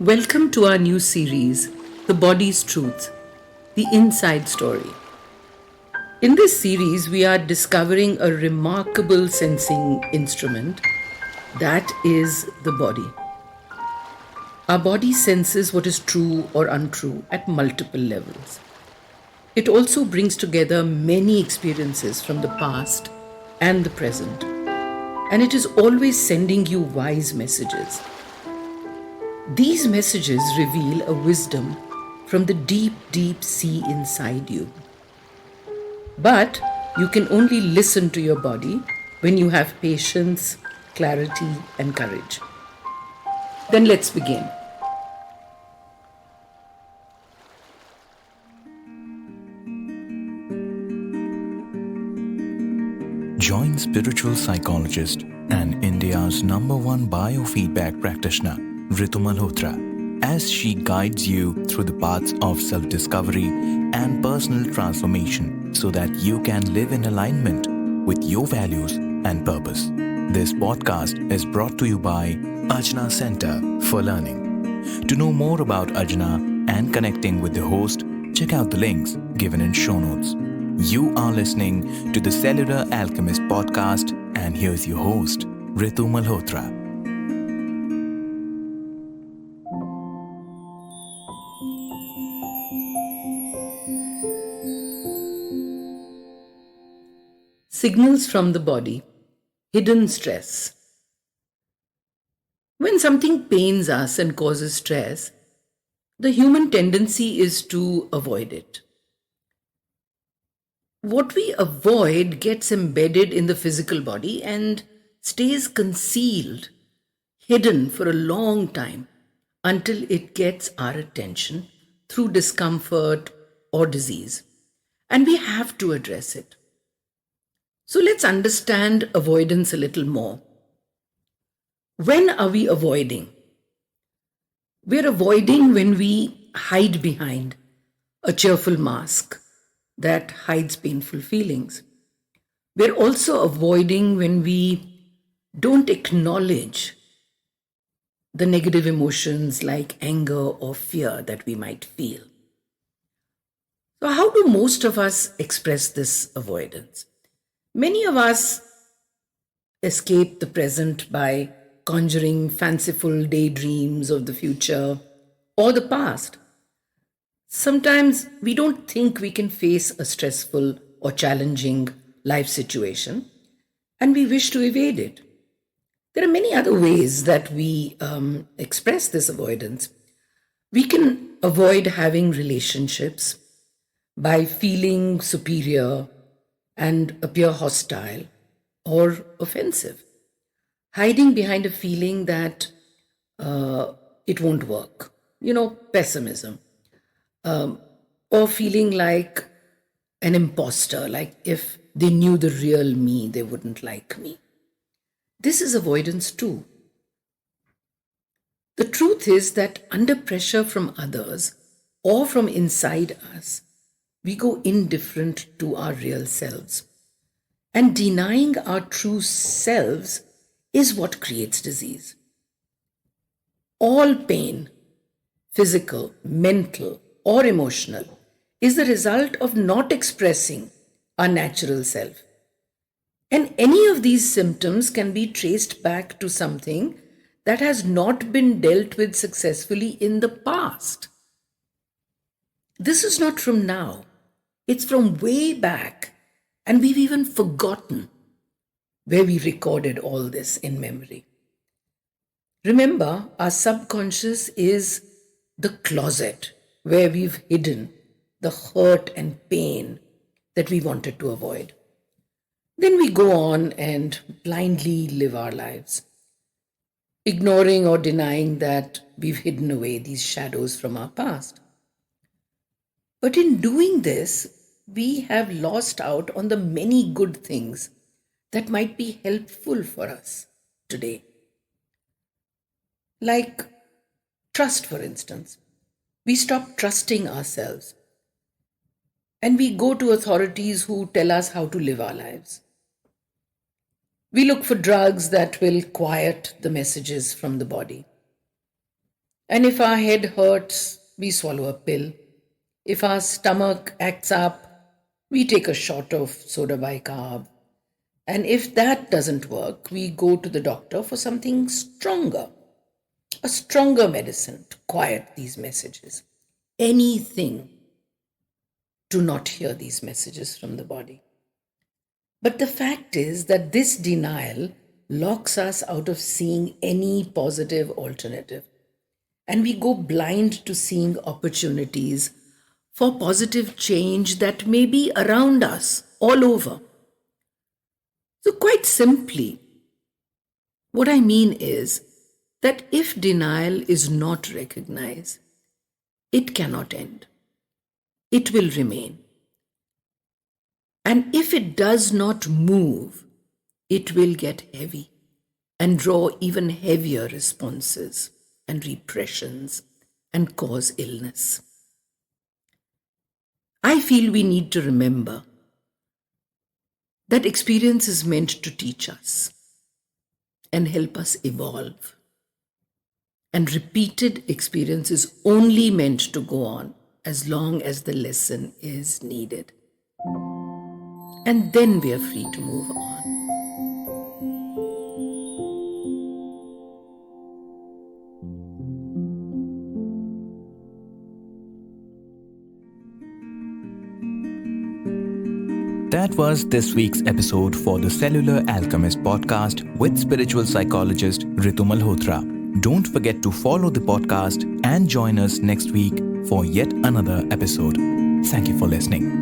Welcome to our new series, The Body's Truth, the Inside Story. In this series, we are discovering a remarkable sensing instrument that is the body. Our body senses what is true or untrue at multiple levels. It also brings together many experiences from the past and the present, and it is always sending you wise messages. These messages reveal a wisdom from the deep, deep sea inside you. But you can only listen to your body when you have patience, clarity, and courage. Then let's begin. Join spiritual psychologist and India's #1 biofeedback practitioner, Ritu Malhotra, as she guides you through the paths of self-discovery and personal transformation so that you can live in alignment with your values and purpose. This podcast is brought to you by AJNA Center for Learning. To know more about AJNA and connecting with the host, check out the links given in show notes. You are listening to the Cellular Alchemist podcast, and here's your host, Ritu Malhotra. Signals from the body, hidden stress. When something pains us and causes stress, the human tendency is to avoid it. What we avoid gets embedded in the physical body and stays concealed, hidden for a long time until it gets our attention through discomfort or disease. And we have to address it. So let's understand avoidance a little more. When are we avoiding? We're avoiding when we hide behind a cheerful mask that hides painful feelings. We're also avoiding when we don't acknowledge the negative emotions like anger or fear that we might feel. So, how do most of us express this avoidance? Many of us escape the present by conjuring fanciful daydreams of the future or the past. Sometimes we don't think we can face a stressful or challenging life situation, and we wish to evade it. There are many other ways that we express this avoidance. We can avoid having relationships by feeling superior and appear hostile or offensive, hiding behind a feeling that it won't work, pessimism, or feeling like an imposter, like if they knew the real me, they wouldn't like me. This is avoidance too. The truth is that under pressure from others or from inside us, we go indifferent to our real selves. And denying our true selves is what creates disease. All pain, physical, mental, or emotional, is the result of not expressing our natural self. And any of these symptoms can be traced back to something that has not been dealt with successfully in the past. This is not from now. It's from way back, and we've even forgotten where we recorded all this in memory. Remember, our subconscious is the closet where we've hidden the hurt and pain that we wanted to avoid. Then we go on and blindly live our lives, ignoring or denying that we've hidden away these shadows from our past. But in doing this, we have lost out on the many good things that might be helpful for us today. Like trust, for instance. We stop trusting ourselves and we go to authorities who tell us how to live our lives. We look for drugs that will quiet the messages from the body. And if our head hurts, we swallow a pill. If our stomach acts up, we take a shot of soda bicarb. And if that doesn't work, we go to the doctor for something stronger, a stronger medicine to quiet these messages. Anything to not hear these messages from the body. But the fact is that this denial locks us out of seeing any positive alternative. And we go blind to seeing opportunities for positive change that may be around us, all over. So, quite simply, what I mean is that if denial is not recognized, it cannot end. It will remain. And if it does not move, it will get heavy and draw even heavier responses and repressions and cause illness. I feel we need to remember that experience is meant to teach us and help us evolve. And repeated experience is only meant to go on as long as the lesson is needed. And then we are free to move on. That was this week's episode for the Cellular Alchemist podcast with spiritual psychologist Ritu Malhotra. Don't forget to follow the podcast and join us next week for yet another episode. Thank you for listening.